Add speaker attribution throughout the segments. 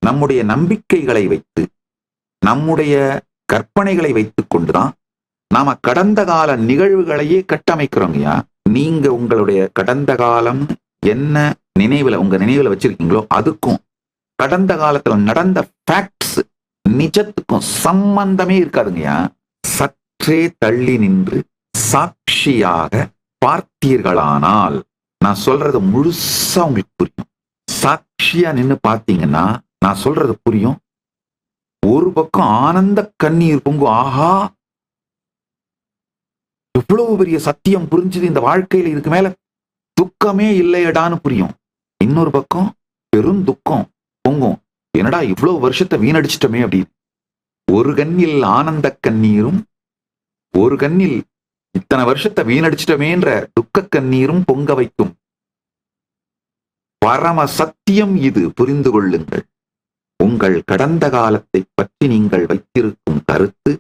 Speaker 1: நம்முடைய நம்பிக்கைகளை வைத்து, நம்முடைய கற்பனைகளை வைத்துக் கொண்டுதான் நாம கடந்த கால நிகழ்வுகளையே கட்டமைக்கிறோங்கய்யா. நீங்க உங்களுடைய கடந்த காலம் என்ன உங்க நினைவுல வச்சிருக்கீங்களோ அதுக்கும் கடந்த காலத்துல நடந்த ஃபேக்ட்ஸ் நிஜத்துக்கும் சம்பந்தமே இருக்காதுங்கய்யா. சற்றே தள்ளி நின்று சாட்சியாக பார்த்தீர்களானால், நான் சொல்றது முழுசா உங்களுக்கு புரியும். சாட்சியா நின்னு பார்த்தீங்கன்னா நான் சொல்றது புரியும். ஒரு பக்கம் ஆனந்த கண்ணீர் பொங்கும், ஆஹா எவ்வளவு பெரிய சத்தியம் புரிஞ்சுது, இந்த வாழ்க்கையில இதுக்கு மேல துக்கமே இல்லையடான்னு புரியும். இன்னொரு பக்கம் பெரும் துக்கம் பொங்கும், என்னடா இவ்வளவு வருஷத்தை வீணடிச்சிட்டோமே அப்படின்னு. ஒரு கண்ணில் ஆனந்த கண்ணீரும், ஒரு கண்ணில் இத்தனை வருஷத்தை வீணடிச்சிட்டமேன்ற துக்க கண்ணீரும் பொங்க வைக்கும். பரம சத்தியம் இது, புரிந்து கொள்ளுங்கள். உங்கள் கடந்த காலத்தை பற்றி நீங்கள் வைத்திருக்கும் கருத்து,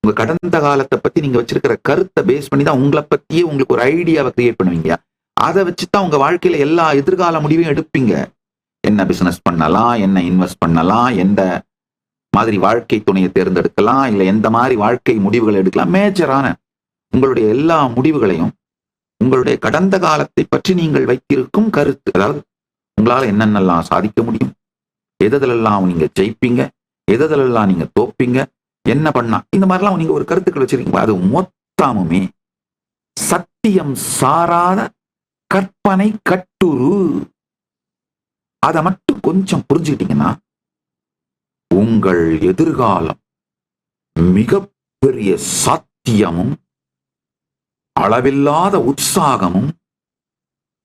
Speaker 1: உங்க கடந்த காலத்தை பத்தி நீங்க வச்சிருக்கிற கருத்தை பேஸ் பண்ணி தான் உங்களை பத்தியே உங்களுக்கு ஒரு ஐடியாவை கிரியேட் பண்ணுவீங்க. அதை வச்சுதான் உங்க வாழ்க்கையில எல்லா எதிர்கால முடிவையும் எடுப்பீங்க. என்ன பிசினஸ் பண்ணலாம், என்ன இன்வெஸ்ட் பண்ணலாம், எந்த மாதிரி வாழ்க்கை துணையை தேர்ந்தெடுக்கலாம், இல்ல எந்த மாதிரி வாழ்க்கை முடிவுகளை எடுக்கலாம். மேஜரான உங்களுடைய எல்லா முடிவுகளையும் உங்களுடைய கடந்த காலத்தை பற்றி நீங்கள் வைத்திருக்கும் கருத்து, அதாவது உங்களால என்னென்னலாம் சாதிக்க முடியும், எதெல்லாம் நீங்க ஜெயிப்பீங்க, எதெல்லாம் நீங்க தோப்பீங்க, என்ன பண்ணா, இந்த மாதிரிலாம் நீங்க ஒரு கருத்துக்கள் வச்சிருக்கீங்க. அது மொத்தமுமே சத்தியம் சாராத கற்பனை கட்டுரு. அதை மட்டும் கொஞ்சம் புரிஞ்சுக்கிட்டீங்கன்னா உங்கள் எதிர்காலம் மிகப்பெரிய சாத்தியமும் அளவில்லாத உற்சாகமும்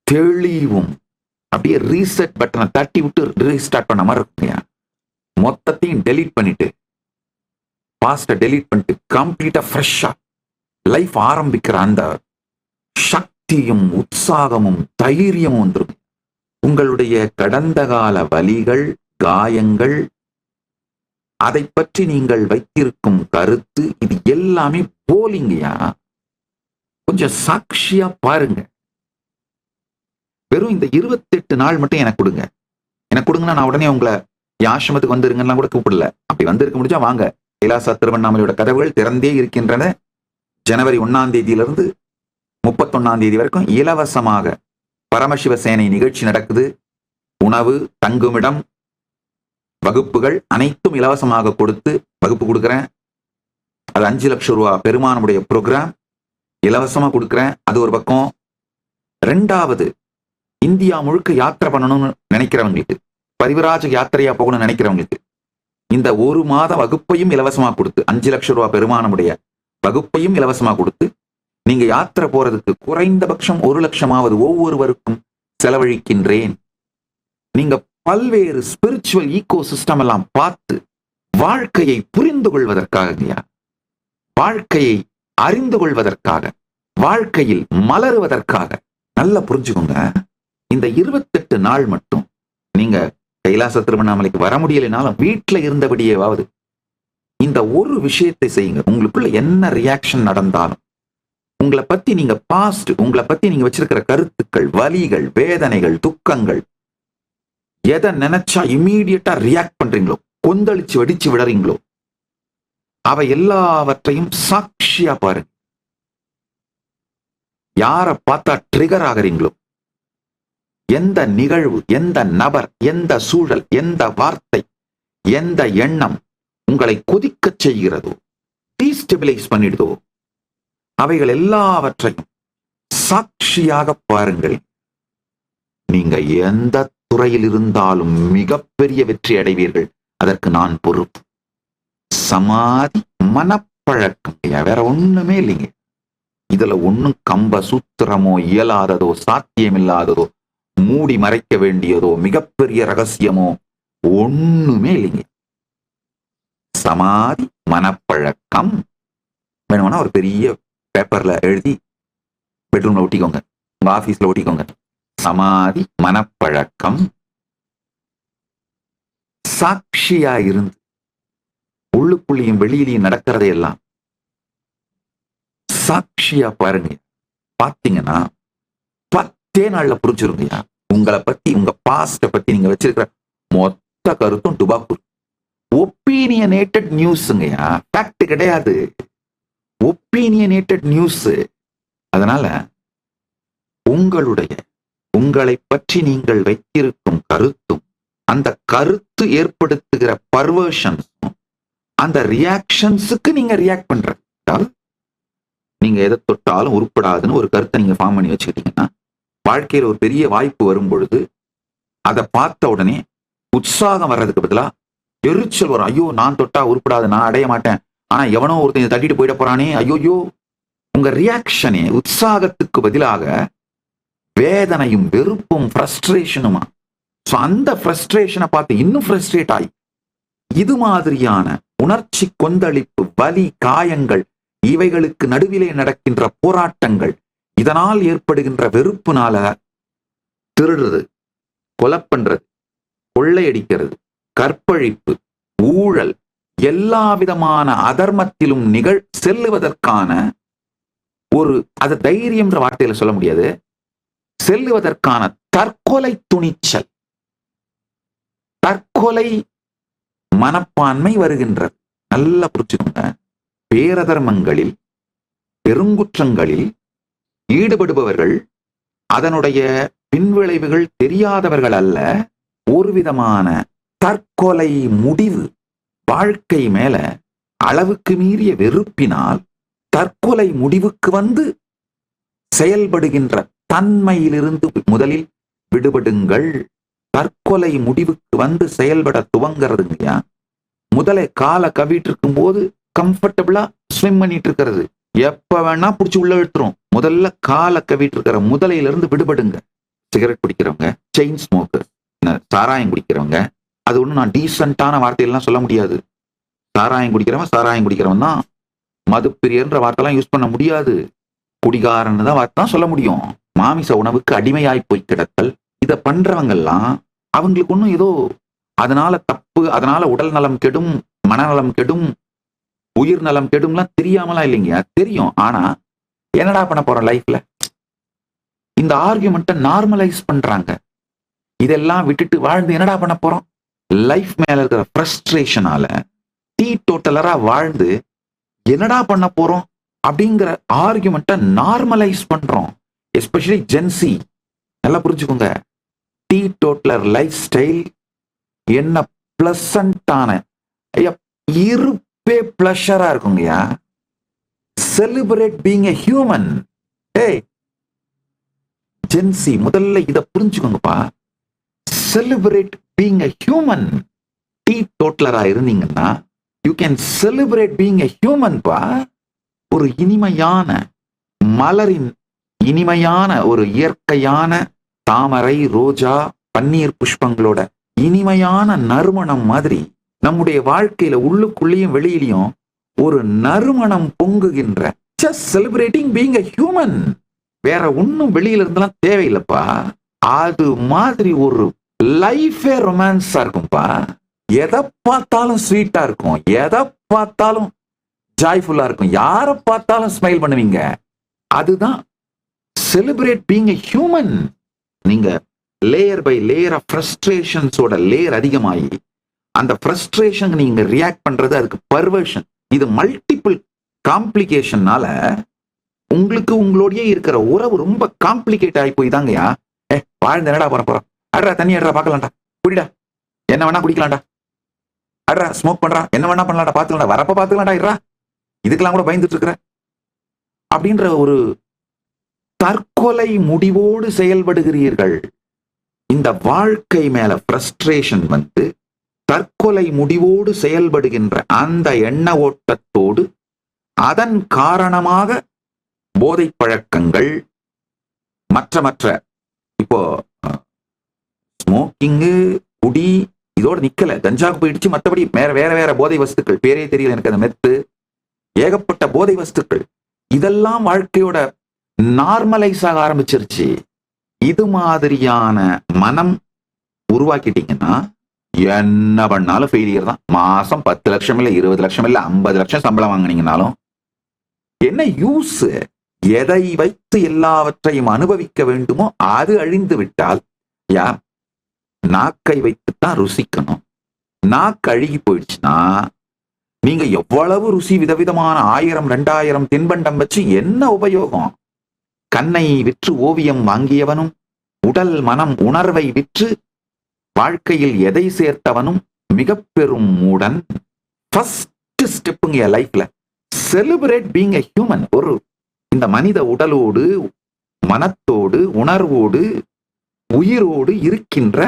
Speaker 1: தெளிவும், அப்படியே ரீசெட் பட்டனை தட்டி விட்டு ரீஸ்டார்ட் பண்ண மாதிரி இருக்குங்க. மொத்தத்தையும் டெலீட் பண்ணிட்டு, பாஸ்ட டெலீட் பண்ணிட்டு கம்ப்ளீட்டா ஃப்ரெஷ்ஷா லைஃப் ஆரம்பிக்கிற அந்த சக்தியும் உற்சாகமும் தைரியமும் வந்துடும். உங்களுடைய கடந்த கால வலிகள், காயங்கள், அதை பற்றி நீங்கள் வைத்திருக்கும் கருத்து, இது எல்லாமே போலிங்கயா. கொஞ்சம் சாட்சியா பாருங்க. வெறும் இந்த 28 நாள் மட்டும் எனக்கு கொடுங்கன்னா நான் உடனே உங்களை ஆசிரமத்துக்கு வந்துருங்கன்னா கூட கூப்பிடல. அப்படி வந்திருக்க முடிஞ்சா வாங்க. கைலாசா திருவண்ணாமலையோட கதவுகள் திறந்தே இருக்கின்றன. ஜனவரி 1ஆம் தேதியிலிருந்து 31ஆம் தேதி வரைக்கும் இலவசமாக பரமசிவ சேனை நிகழ்ச்சி நடக்குது. உணவு, தங்குமிடம், வகுப்புகள் அனைத்தும் இலவசமாக கொடுத்து வகுப்பு கொடுக்குறேன். அது 5 லட்சம் ரூபாய் பெருமானுடைய ப்ரோக்ராம் இலவசமா கொடுக்குறேன். அது ஒரு பக்கம். 2வது, இந்தியா முழுக்க யாத்திரை பண்ணணும்னு நினைக்கிறவங்களுக்கு, பரிவராஜ யாத்திரையா போகணும்னு நினைக்கிறவங்களுக்கு இந்த 1 மாத வகுப்பையும் இலவசமா கொடுத்து, 5 லட்சம் ரூபாய் பெருமானுடைய வகுப்பையும் இலவசமா கொடுத்து, நீங்க யாத்திரை போறதுக்கு குறைந்தபட்சம் 1 லட்சமாவது ஒவ்வொருவருக்கும் செலவழிக்கின்றேன். நீங்க பல்வேறு ஸ்பிரிச்சுவல் ஈகோ சிஸ்டம் எல்லாம் பார்த்து வாழ்க்கையை புரிந்து கொள்வதற்காக, வாழ்க்கையை அறிந்து கொள்வதற்காக, வாழ்க்கையில் மலருவதற்காக. நல்லா புரிஞ்சுக்கோங்க. இந்த 28 நாள் மட்டும் நீங்க கைலாச திருவண்ணாமலைக்கு வர முடியலைனாலும் வீட்டுல இருந்தபடியேவாவது இந்த ஒரு விஷயத்தை செய்யுங்க. உங்களுக்குள்ள என்ன ரியாக்ஷன் நடந்தாலும், உங்களை பத்தி நீங்க பாஸ்ட், உங்களை பத்தி நீங்க வச்சிருக்கிற கருத்துக்கள், வலிகள், வேதனைகள், துக்கங்கள், எதை நினைச்சா இம்மீடியட்டா ரியாக்ட் பண்றீங்களோ, கொந்தளிச்சு வெடிச்சு விடுறீங்களோ, அவை எல்லாவற்றையும் சாட்சியா பாருங்க. யார பார்த்தா ட்ரிகர் ஆகிறீங்களோ, எந்த நிகழ்வு, எந்த நபர், எந்த சூழல், எந்த வார்த்தை, எந்த எண்ணம் உங்களை கொதிக்க செய்கிறதோ, டீஸ்டெபிலைஸ் பண்ணிடுதோ, அவைகள் எல்லாவற்றையும் சாட்சியாக பாருங்கள். நீங்க எந்த துறையில் இருந்தாலும் மிகப்பெரிய வெற்றி அடைவீர்கள். அதற்கு நான் பொறுப்பு. சமாதி மனப்பழக்கம், வேற ஒண்ணுமே இல்லைங்க. இதுல ஒண்ணும் கம்ப சூத்திரமோ, இயலாததோ, சாத்தியமில்லாததோ, மூடி மறைக்க வேண்டியதோ, மிகப்பெரிய ரகசியமோ ஒண்ணுமே இல்லைங்க. சமாதி மனப்பழக்கம். வேணும்னா ஒரு பெரிய பேப்பர்ல எழுதி பெட்ரூம்ல ஒட்டிக்கோங்க, உங்க ஆபீஸ்ல ஒட்டிக்கோங்க. சமாதி மனப்பழக்கம். சாட்சியா இருந்து உள்ளுக்குள்ளியும் வெளியிலையும் நடக்கிறதையெல்லாம் சாட்சியா பாருங்க. பாத்தீங்கன்னா 10 நாள்ல புரிஞ்சிருங்கய்யா. உங்களை பத்தி, உங்க பாஸ்ட பத்தி நீங்க வச்சிருக்கிற மொத்த மொத்த கருத்தும் டுபாக்கூர். ஒப்பீனியனேட்டட் நியூஸ்ங்கயா, ஃபேக்ட் கிடையாது, ஒப்பீனியனேட்டட் நியூஸ். அதனால உங்களை பற்றி நீங்கள் வைத்திருக்கும் கருத்தும் அந்த கருத்து ஏற்படுத்துகிற பர்வர்ஷன்ஸும் அந்த ரியாக்ஷன்ஸுக்கு நீங்க ரியாக்ட் பண்றது. நீங்க எதை தொட்டாலும் உருப்படாதுன்னு ஒரு கருத்தை நீங்க ஃபார்ம் பண்ணி வச்சுக்கிட்டீங்கன்னா, வாழ்க்கையில ஒரு பெரிய வாய்ப்பு வரும் பொழுது அதை பார்த்த உடனே உற்சாகம் வர்றதுக்கு பதிலா எரிச்சல் வரும். ஐயோ, நான் தொட்டா உருப்படாது, நான் அடைய மாட்டேன், ஆனா எவனோ ஒருத்தன் தட்டிட்டு போயிட போறானே, ஐயோயோ. உங்க ரியாக்ஷனே உற்சாகத்துக்கு பதிலாக வேதனையும் வெறுப்பும் ஃப்ரஸ்ட்ரேஷனுமா. அந்த ஃப்ரஸ்ட்ரேஷனை பார்த்து இன்னும் ஃப்ரஸ்ட்ரேட் ஆகி இது மாதிரியான உணர்ச்சி கொந்தளிப்பு, வலி, காயங்கள், இவைகளுக்கு நடுவிலே நடக்கின்ற போராட்டங்கள், இதனால் ஏற்படுகின்ற வெறுப்புனால திருடுறது, கொலை பண்றது, கொள்ளையடிக்கிறது, கற்பழிப்பு, ஊழல், எல்லா விதமான அதர்மத்திலும் செல்லுவதற்கான ஒரு, அது தைரியம்ன்ற வார்த்தையில சொல்ல முடியாது, செல்லுவதற்கான தற்கொலை துணிச்சல், தற்கொலை மனப்பான்மை வருகின்றது. நல்லா புரிச்சுக்கோங்க. பேரதர்மங்களில், பெருங்குற்றங்களில் ஈடுபடுபவர்கள் அதனுடைய பின்விளைவுகள் தெரியாதவர்கள் அல்ல. ஒரு விதமான தற்கொலை முடிவு, வாழ்க்கை மேல அளவுக்கு மீறிய வெறுப்பினால் தற்கொலை முடிவுக்கு வந்து செயல்படுகின்ற தன்மையிலிருந்து முதலில் விடுபடுங்கள். தற்கொலை முடிவுக்கு வந்து செயல்பட துவங்கிறதுங்கய்யா. முதலே காலை கவிட்டு இருக்கும் போது கம்ஃபர்டபுளா ஸ்விம் பண்ணிட்டு இருக்கிறது, எப்ப வேணா பிடிச்சி உள்ள இழுத்துரும். முதல்ல காலை கவிட்டு இருக்கிற முதலையிலிருந்து விடுபடுங்க. சிகரெட் பிடிக்கிறவங்க, செயின் ஸ்மோக்கர், சாராயம் குடிக்கிறவங்க, அது ஒண்ணு நான் டீசென்டான வார்த்தையெல்லாம் சொல்ல முடியாது. சாராயம் குடிக்கிறவன் தான் மது பிரியன்ற வார்த்தைலாம் யூஸ் பண்ண முடியாது. குடிகாரன்னு தான் வார்த்தை சொல்ல முடியும். மாமிச உணவுக்கு அடிமையாய் போய் கிடத்தல், இத பண்றவங்கெல்லாம் அவங்களுக்கு ஒன்றும் ஏதோ அதனால தப்பு, அதனால உடல் நலம் கெடும், மனநலம் கெடும், உயிர் நலம் கெடும்லாம் தெரியாமலாம் இல்லைங்க, தெரியும். ஆனா என்னடா பண்ண போறோம் லைஃப்ல? இந்த ஆர்குமெண்ட்டை நார்மலைஸ் பண்றாங்க. இதெல்லாம் விட்டுட்டு வாழ்ந்து என்னடா பண்ண போறோம்? லைஃப் மேல இருக்கிற ஃப்ரஸ்ட்ரேஷனால டீ டோட்டலரா வாழ்ந்து என்னடா பண்ண போறோம் அப்படிங்கிற ஆர்குமெண்ட்டை நார்மலைஸ் பண்றோம். Especially Gen Z. நல்லா புரிஞ்சுக்கோங்க. டீ டோட்டலர் லைஃப் ஸ்டைல் என்ன பிளசண்டான, இருப்பே பிளஷரா இருக்குங்கய்யா. Celebrate being a human. ஏய் ஜென்சி, முதல்ல இத புரிஞ்சுக்கோங்கப்பா. Celebrate being a human. டீ டோட்டலரா இருந்தீங்கன்னா you can celebrate being a human பா. ஒரு இனிமையான மலரின் இனிமையான ஒரு இயற்கையான தாமரை, ரோஜா, பன்னீர் புஷ்பங்களோட இனிமையான நறுமணம் மாதிரி நம்முடைய வாழ்க்கையில உள்ளுக்குள்ளேயும் வெளியிலையும் ஒரு நறுமணம் பொங்குகின்ற, just celebrating being a human. வேற ஒன்னும் வெளியில இருந்தெல்லாம் தேவையில்லைப்பா. அது மாதிரி ஒரு லைஃபே ரொமான்ஸா இருக்கும்பா. எதை பார்த்தாலும் ஸ்வீட்டா இருக்கும், எதை பார்த்தாலும் ஜாய்ஃபுல்லா இருக்கும், யாரை பார்த்தாலும் ஸ்மைல் பண்ணுவீங்க. அதுதான் செலிப்ரேட் பீயிங் எ ஹியூமன். நீங்க லேயர் பை லேயர் ஆஃப் ஃப்ரஸ்ட்ரேஷன்ஸோட லேயர் அதிகமாகி அந்த ஃப்ரஸ்ட்ரேஷன் நீங்க ரியாக்ட் பண்றது, அதுக்கு பர்வர்ஷன். இது மல்டிபிள் காம்ப்ளிகேஷன்னால உங்களுக்கு உங்களோடயே இருக்கிற உறவு ரொம்ப காம்ப்ளிகேட் ஆகி போய் தாங்கயா. வாழ்ந்து என்னடா பண்ண போறோம்? அட்ரா தண்ணி அட்ரா பார்க்கலாம்டா, குடிடா, என்ன வேணா குடிக்கலாம்டா, அட்ரா ஸ்மோக் பண்றா, என்ன வேணா பண்ணலாம்டா, பாத்துக்கலாம்டா, வரப்ப பாத்துக்கலாம்டா, இருறா, இதுக்கெல்லாம் கூட பயந்துட்டு இருக்கிற அப்படின்ற ஒரு தற்கொலை முடிவோடு செயல்படுகிறீர்கள். இந்த வாழ்க்கை மேல ஃப்ரஸ்ட்ரேஷன் வந்து தற்கொலை முடிவோடு செயல்படுகின்ற அந்த எண்ண ஓட்டத்தோடு அதன் காரணமாக போதை பழக்கங்கள், மற்ற இப்போ ஸ்மோக்கிங்கு, குடி இதோட நிக்கல, கஞ்சாக்கு போயிடுச்சு. மற்றபடி வேற போதை வஸ்துக்கள், பேரே தெரியல எனக்கு, அந்த மெத்து, ஏகப்பட்ட போதை வஸ்துக்கள், இதெல்லாம் வாழ்க்கையோட நார்மலைஸ் ஆக ஆரம்பிச்சிருச்சு. இது மாதிரியான மனம் உருவாக்கிட்டீங்கன்னா என்ன பண்ணாலும் ஃபெயிலியர் தான். மாசம் 10 லட்சம் இல்ல 20 லட்சம் இல்ல 50 லட்சம் சம்பளம் வாங்கினீங்கனாலும் என்ன யூஸ்? எதை வைத்து எல்லாவற்றையும் அனுபவிக்க வேண்டுமோ அது அழிந்து விட்டால், நாக்கை வைத்துத்தான் ருசிக்கணும், நாக்கு அழுகி போயிடுச்சுன்னா நீங்க எவ்வளவு ருசி விதவிதமான 1000 2000 தின்பண்டம் வச்சு என்ன உபயோகம்? கண்ணை விற்று ஓவியம் வாங்கியவனும் உடல் மனம் உணர்வை விற்று வாழ்க்கையில் எதை சேர்த்தவனும் மிக பெரும் மூடன். ஃபர்ஸ்ட் ஸ்டெப்புங்க லைஃப்ல செலிப்ரேட் பீயிங் எ ஹியூமன். ஒரு இந்த மனித உடலோடு மனத்தோடு உணர்வோடு உயிரோடு இருக்கின்ற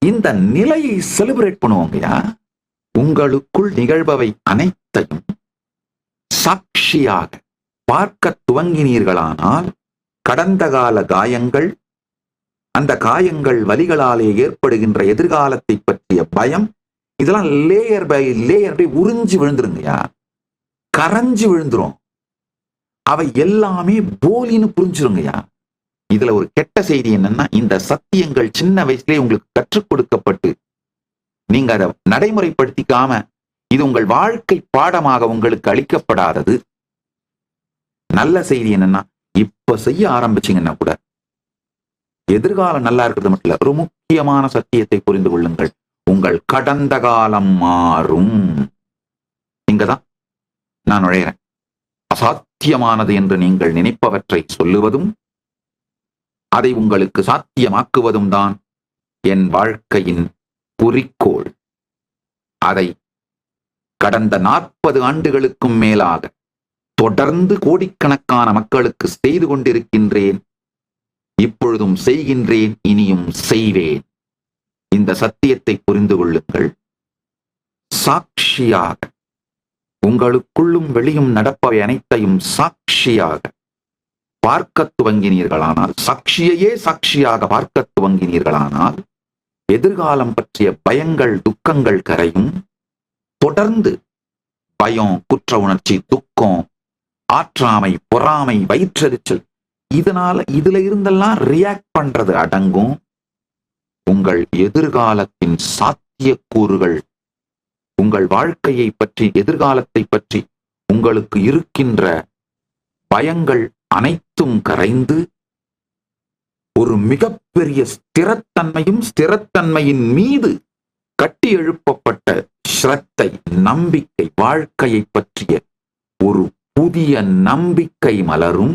Speaker 1: இந்த நிலையை செலிப்ரேட் பண்ணுவோங்கயா. உங்களுக்குள் நிகழ்பவை அனைத்தையும் சாட்சியாக பார்க்க துவங்கினீர்களானால் கடந்த கால காயங்கள், அந்த காயங்கள் வலிகளாலே ஏற்படுகின்ற எதிர்காலத்தை பற்றிய பயம், இதெல்லாம் லேயர் பை லேயர் பை உறிஞ்சு விழுந்துருங்கயா, கரைஞ்சு விழுந்துரும். அவை எல்லாமே போலின்னு புரிஞ்சிருங்கயா. இதுல ஒரு கெட்ட செய்தி என்னன்னா, இந்த சத்தியங்கள் சின்ன வயசுலயே உங்களுக்கு கற்றுக் கொடுக்கப்பட்டு நீங்க அதை நடைமுறைப்படுத்திக்காம இது உங்கள் வாழ்க்கை பாடமாக உங்களுக்கு அளிக்கப்படாதது. நல்ல செய்தி என்னன்னா, இப்ப செய்ய ஆரம்பிச்சீங்கன்னா கூட எதிர்காலம் நல்லா இருக்கிறது மட்டும் இல்ல, ஒரு முக்கியமான சத்தியத்தை புரிந்து கொள்ளுங்கள். உங்கள் கடந்த காலம் மாறும். இங்கதான் நான் நுழைகிறேன். அசாத்தியமானது என்று நீங்கள் நினைப்பவற்றை சொல்லுவதும் அதை உங்களுக்கு சாத்தியமாக்குவதும் தான் என் வாழ்க்கையின் குறிக்கோள். அதை கடந்த 40 ஆண்டுகளுக்கும் மேலாக தொடர்ந்து கோடிக்கணக்கான மக்களுக்கு செய்து கொண்டிருக்கின்றேன். இப்பொழுதும் செய்கின்றேன், இனியும் செய்வேன். இந்த சத்தியத்தை புரிந்து கொள்ளுங்கள். சாட்சியாக உங்களுக்குள்ளும் வெளியும் நடப்பவை அனைத்தையும் சாட்சியாக பார்க்க துவங்கினீர்களானால், சாட்சியையே சாட்சியாக பார்க்க துவங்கினீர்களானால் எதிர்காலம் பற்றிய பயங்கள் துக்கங்கள் கரையும். தொடர்ந்து பயம், குற்ற உணர்ச்சி, துக்கம், ஆற்றாமை, பொறாமை, வயிற்றெரிச்சல், இதுல இருந்தெல்லாம் ரியாக்ட் பண்றது அடங்கும். உங்கள் எதிர்காலத்தின் சாத்தியக்கூறுகள், உங்கள் வாழ்க்கையை பற்றி, எதிர்காலத்தை பற்றி உங்களுக்கு இருக்கின்ற பயங்கள் அனைத்தும் கரைந்து ஒரு மிகப்பெரிய ஸ்திரத்தன்மையும், ஸ்திரத்தன்மையின் மீது கட்டி எழுப்பப்பட்ட ஸ்ரத்தை, நம்பிக்கை, வாழ்க்கையை பற்றிய ஒரு புதிய நம்பிக்கை மலரும்.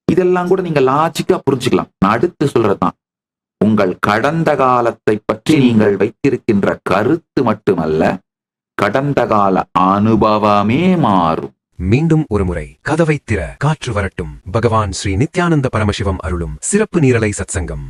Speaker 1: இதெல்லாம் கூட நீங்க லாஜிக்கா புரிஞ்சுக்கலாம். நான் அடுத்து சொல்றதுதான், உங்கள் கடந்த காலத்தை பற்றி நீங்கள் வைத்திருக்கின்ற கருத்து மட்டுமல்ல, கடந்த கால அனுபவமே மாறும்.
Speaker 2: மீண்டும் ஒருமுறை கதவை திற, காற்று வரட்டும். பகவான் ஸ்ரீ நித்யானந்த பரமசிவம் அருளும் சிறப்பு நீரலை சத்சங்கம்.